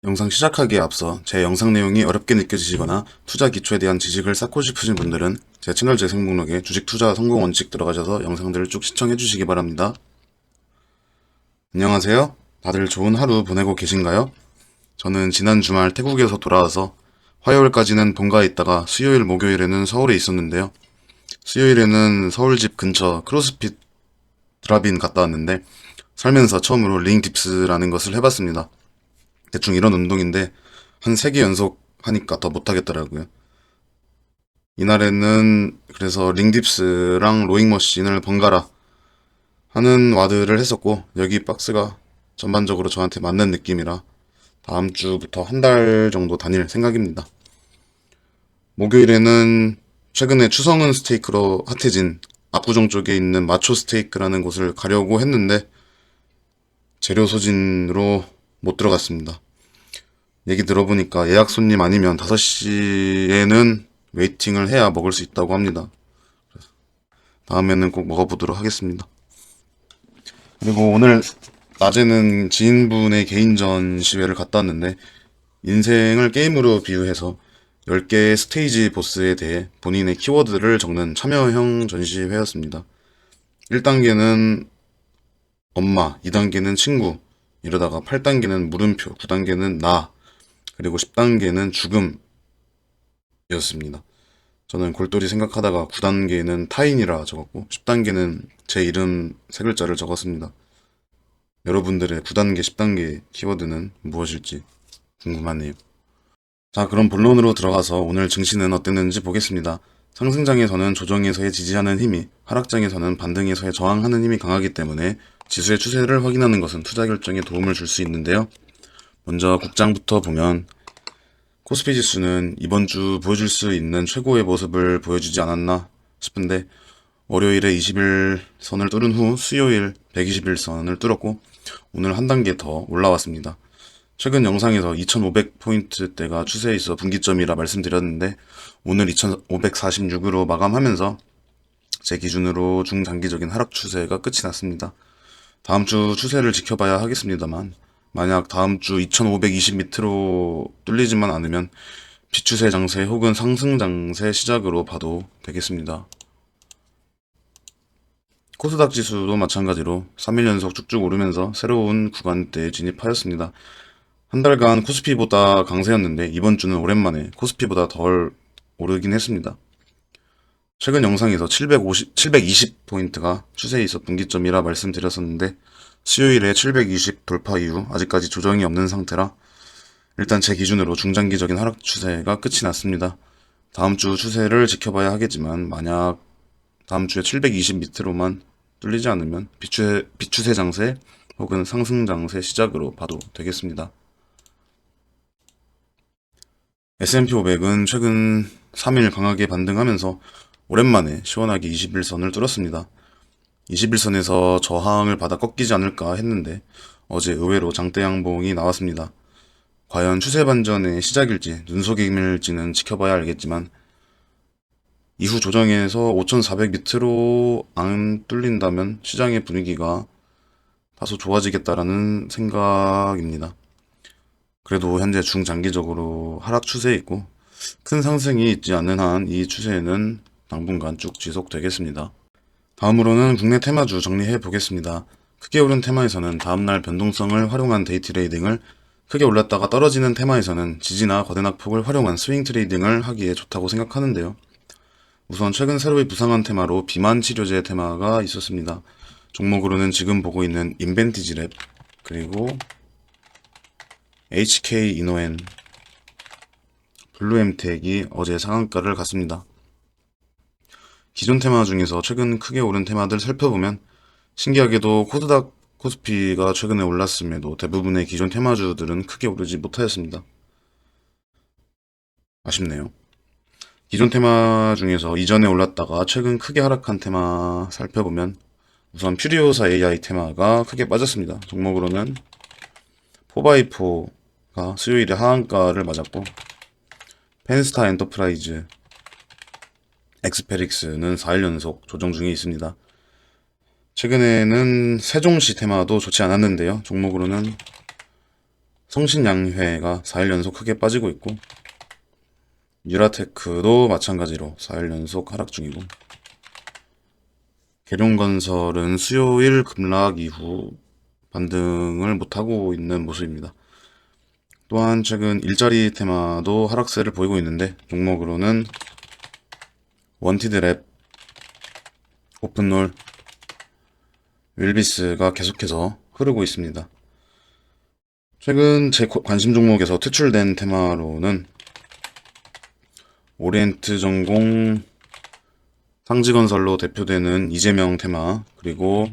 영상 시작하기에 앞서 제 영상 내용이 어렵게 느껴지시거나 투자 기초에 대한 지식을 쌓고 싶으신 분들은 제 채널 재생 목록에 주식 투자 성공 원칙 들어가셔서 영상들을 쭉 시청해 주시기 바랍니다. 안녕하세요. 다들 좋은 하루 보내고 계신가요? 저는 지난 주말 태국에서 돌아와서 화요일까지는 본가에 있다가 수요일 목요일에는 서울에 있었는데요. 수요일에는 서울 집 근처 크로스핏 드랍인 갔다 왔는데 살면서 처음으로 링 딥스라는 것을 해봤습니다. 대충 이런 운동인데 한 3개 연속 하니까 더 못하겠더라고요. 이날에는 그래서 링딥스랑 로잉머신을 번갈아 하는 와드를 했었고, 여기 박스가 전반적으로 저한테 맞는 느낌이라 다음 주부터 한 달 정도 다닐 생각입니다. 목요일에는 최근에 추성은 스테이크로 핫해진 압구정 쪽에 있는 마초 스테이크라는 곳을 가려고 했는데 재료 소진으로 못 들어갔습니다. 얘기 들어보니까 예약 손님 아니면 5시에는 웨이팅을 해야 먹을 수 있다고 합니다. 다음에는 꼭 먹어보도록 하겠습니다. 그리고 오늘 낮에는 지인분의 개인 전시회를 갔다 왔는데 인생을 게임으로 비유해서 10개의 스테이지 보스에 대해 본인의 키워드를 적는 참여형 전시회였습니다. 1단계는 엄마, 2단계는 친구, 이러다가 8단계는 물음표, 9단계는 나, 그리고 10단계는 죽음이었습니다. 저는 골똘히 생각하다가 9단계는 타인이라 적었고 10단계는 제 이름 3글자를 적었습니다. 여러분들의 9단계, 10단계 키워드는 무엇일지 궁금하네요. 자, 그럼 본론으로 들어가서 오늘 증시는 어땠는지 보겠습니다. 상승장에서는 조정에서의 지지하는 힘이, 하락장에서는 반등에서의 저항하는 힘이 강하기 때문에 지수의 추세를 확인하는 것은 투자 결정에 도움을 줄 수 있는데요. 먼저 국장부터 보면 코스피 지수는 이번 주 보여줄 수 있는 최고의 모습을 보여주지 않았나 싶은데 월요일에 20일선을 뚫은 후 수요일 120일선을 뚫었고 오늘 한 단계 더 올라왔습니다. 최근 영상에서 2500포인트대가 추세에 있어 분기점이라 말씀드렸는데 오늘 2546으로 마감하면서 제 기준으로 중장기적인 하락 추세가 끝이 났습니다. 다음 주 추세를 지켜봐야 하겠습니다만 만약 다음 주 2520 밑으로 뚫리지만 않으면 비추세 장세 혹은 상승 장세 시작으로 봐도 되겠습니다. 코스닥 지수도 마찬가지로 3일 연속 쭉쭉 오르면서 새로운 구간대에 진입하였습니다. 한 달간 코스피보다 강세였는데 이번 주는 오랜만에 코스피보다 덜 오르긴 했습니다. 최근 영상에서 720포인트가 추세에 있어 분기점이라 말씀드렸었는데 수요일에 720 돌파 이후 아직까지 조정이 없는 상태라 일단 제 기준으로 중장기적인 하락 추세가 끝이 났습니다. 다음 주 추세를 지켜봐야 하겠지만 만약 다음 주에 720 밑으로만 뚫리지 않으면 비추세 장세 혹은 상승 장세 시작으로 봐도 되겠습니다. S&P 500은 최근 3일 강하게 반등하면서 오랜만에 시원하게 21선을 뚫었습니다. 21선에서 저항을 받아 꺾이지 않을까 했는데 어제 의외로 장대 양봉이 나왔습니다. 과연 추세 반전의 시작일지 눈속임일지는 지켜봐야 알겠지만 이후 조정에서 5400 밑으로 안 뚫린다면 시장의 분위기가 다소 좋아지겠다라는 생각입니다. 그래도 현재 중장기적으로 하락 추세에 있고 큰 상승이 있지 않는 한 이 추세는 당분간 쭉 지속되겠습니다. 다음으로는 국내 테마주 정리해 보겠습니다. 크게 오른 테마에서는 다음날 변동성을 활용한 데이 트레이딩을, 크게 올랐다가 떨어지는 테마에서는 지지나 거대낙폭을 활용한 스윙 트레이딩을 하기에 좋다고 생각하는데요. 우선 최근 새로이 부상한 테마로 비만 치료제 테마가 있었습니다. 종목으로는 지금 보고 있는 인벤티지랩, 그리고 HK 이노엔, 블루엠텍이 어제 상한가를 갔습니다. 기존 테마 중에서 최근 크게 오른 테마들 살펴보면 신기하게도 코스닥 코스피가 최근에 올랐음에도 대부분의 기존 테마주들은 크게 오르지 못하였습니다. 아쉽네요. 기존 테마 중에서 이전에 올랐다가 최근 크게 하락한 테마 살펴보면 우선 퓨리오사 AI 테마가 크게 빠졌습니다. 종목으로는 4x4가 수요일에 하한가를 맞았고 펜스타 엔터프라이즈, 엑스페릭스는 4일 연속 조정 중에 있습니다. 최근에는 세종시 테마도 좋지 않았는데요. 종목으로는 성신양회가 4일 연속 크게 빠지고 있고, 유라테크도 마찬가지로 4일 연속 하락 중이고, 계룡건설은 수요일 급락 이후 반등을 못하고 있는 모습입니다. 또한 최근 일자리 테마도 하락세를 보이고 있는데, 종목으로는 원티드랩, 오픈롤, 윌비스가 계속해서 흐르고 있습니다. 최근 제 관심 종목에서 퇴출된 테마로는 오리엔트 전공, 상지건설로 대표되는 이재명 테마, 그리고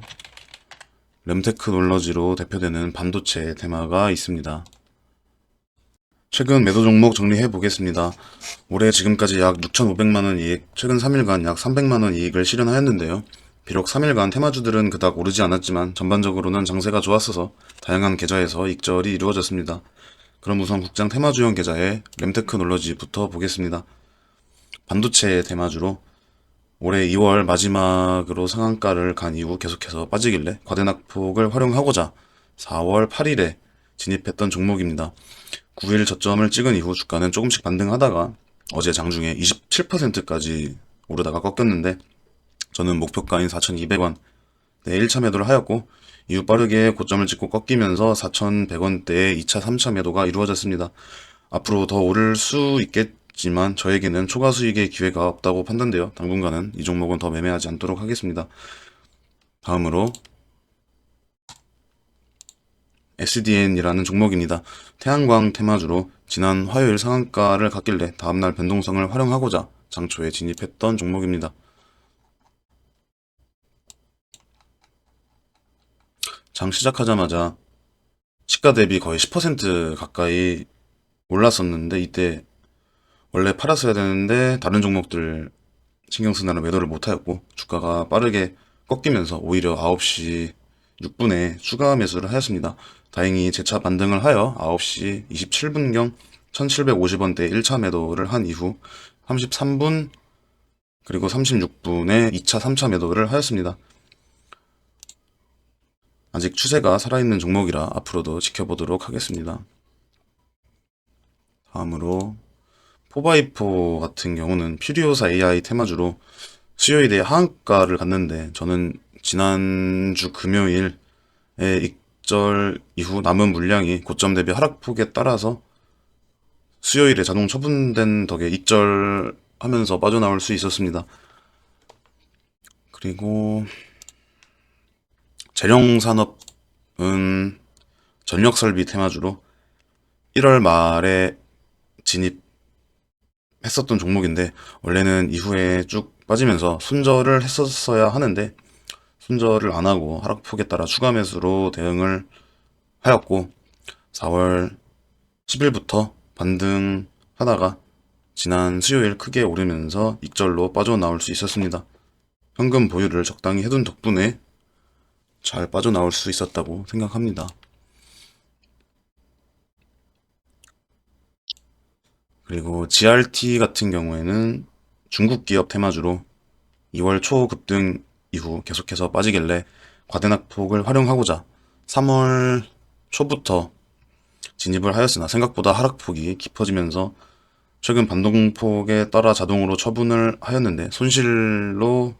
램테크놀러지로 대표되는 반도체 테마가 있습니다. 최근 매도 종목 정리해 보겠습니다. 올해 지금까지 약 6,500만원 이익, 최근 3일간 약 300만원 이익을 실현하였는데요. 비록 3일간 테마주들은 그닥 오르지 않았지만 전반적으로는 장세가 좋았어서 다양한 계좌에서 익절이 이루어졌습니다. 그럼 우선 국장 테마주형 계좌에 램테크놀러지부터 보겠습니다. 반도체 테마주로 올해 2월 마지막으로 상한가를 간 이후 계속해서 빠지길래 과대낙폭을 활용하고자 4월 8일에 진입했던 종목입니다. 9일 저점을 찍은 이후 주가는 조금씩 반등하다가 어제 장중에 27%까지 오르다가 꺾였는데, 저는 목표가인 4,200원 대 1차 매도를 하였고, 이후 빠르게 고점을 찍고 꺾이면서 4,100원대의 2차, 3차 매도가 이루어졌습니다. 앞으로 더 오를 수 있겠지만 저에게는 초과 수익의 기회가 없다고 판단되어 당분간은 이 종목은 더 매매하지 않도록 하겠습니다. 다음으로 SDN이라는 종목입니다. 태양광 테마주로 지난 화요일 상한가를 갔길래 다음날 변동성을 활용하고자 장초에 진입했던 종목입니다. 장 시작하자마자 시가 대비 거의 10% 가까이 올랐었는데, 이때 원래 팔았어야 되는데 다른 종목들 신경 쓰느라 매도를 못하였고, 주가가 빠르게 꺾이면서 오히려 9시 6분에 추가 매수를 하였습니다. 다행히 재차 반등을 하여 9시 27분경 1750원대 1차 매도를 한 이후 33분 그리고 36분에 2차, 3차 매도를 하였습니다. 아직 추세가 살아있는 종목이라 앞으로도 지켜보도록 하겠습니다. 다음으로 포바이포 같은 경우는 퓨리오사 AI 테마주로 수요일에 하한가를 갔는데, 저는 지난주 금요일에 익절 이후 남은 물량이 고점 대비 하락폭에 따라서 수요일에 자동 처분된 덕에 익절하면서 빠져나올 수 있었습니다. 그리고 재룡산업은 전력설비 테마주로 1월 말에 진입했었던 종목인데, 원래는 이후에 쭉 빠지면서 손절을 했었어야 하는데 손절을 안하고 하락폭에 따라 추가 매수로 대응을 하였고, 4월 10일부터 반등하다가 지난 수요일 크게 오르면서 익절로 빠져나올 수 있었습니다. 현금 보유를 적당히 해둔 덕분에 잘 빠져나올 수 있었다고 생각합니다. 그리고 GRT 같은 경우에는 중국 기업 테마주로 2월 초 급등 이후 계속해서 빠지길래 과대낙폭을 활용하고자 3월 초부터 진입을 하였으나 생각보다 하락폭이 깊어지면서 최근 반동폭에 따라 자동으로 처분을 하였는데 손실로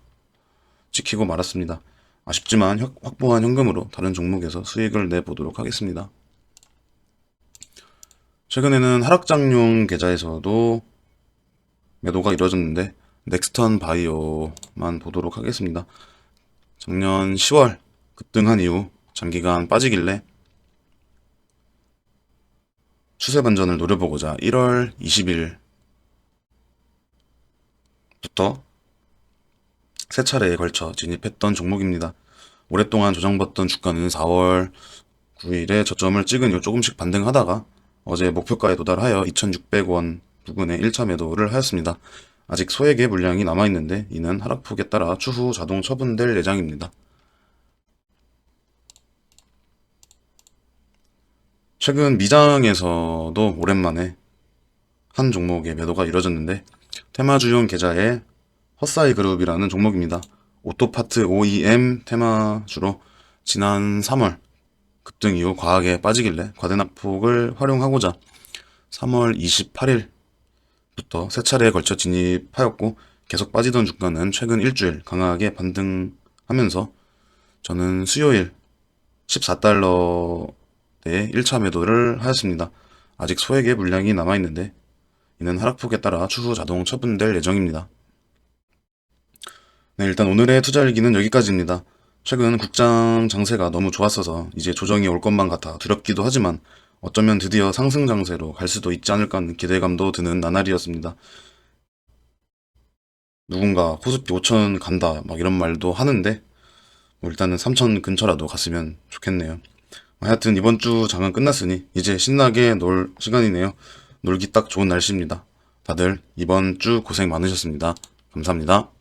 찍히고 말았습니다. 아쉽지만 확보한 현금으로 다른 종목에서 수익을 내보도록 하겠습니다. 최근에는 하락장용 계좌에서도 매도가 이루어졌는데, 넥스턴 바이오만 보도록 하겠습니다. 작년 10월 급등한 이후 장기간 빠지길래 추세 반전을 노려보고자 1월 20일부터 세 차례에 걸쳐 진입했던 종목입니다. 오랫동안 조정받던 주가는 4월 9일에 저점을 찍은 이후 조금씩 반등하다가 어제 목표가에 도달하여 2,600원 부근에 1차 매도를 하였습니다. 아직 소액의 물량이 남아있는데 이는 하락폭에 따라 추후 자동 처분될 예정입니다. 최근 미장에서도 오랜만에 한 종목의 매도가 이뤄졌는데, 테마주용 계좌에 헛사이 그룹이라는 종목입니다. 오토파트 OEM 테마주로 지난 3월 급등 이후 과하게 빠지길래 과대낙폭을 활용하고자 3월 28일부터 세 차례에 걸쳐 진입하였고 계속 빠지던 주가는 최근 일주일 강하게 반등하면서 저는 수요일 14달러대의 1차 매도를 하였습니다. 아직 소액의 물량이 남아있는데 이는 하락폭에 따라 추후 자동 처분될 예정입니다. 네, 일단 오늘의 투자 일기는 여기까지입니다. 최근 국장 장세가 너무 좋았어서 이제 조정이 올 것만 같아 두렵기도 하지만 어쩌면 드디어 상승 장세로 갈 수도 있지 않을까 하는 기대감도 드는 나날이었습니다. 누군가 코스피 5천 간다 막 이런 말도 하는데 뭐 일단은 3천 근처라도 갔으면 좋겠네요. 하여튼 이번 주 장은 끝났으니 이제 신나게 놀 시간이네요. 놀기 딱 좋은 날씨입니다. 다들 이번 주 고생 많으셨습니다. 감사합니다.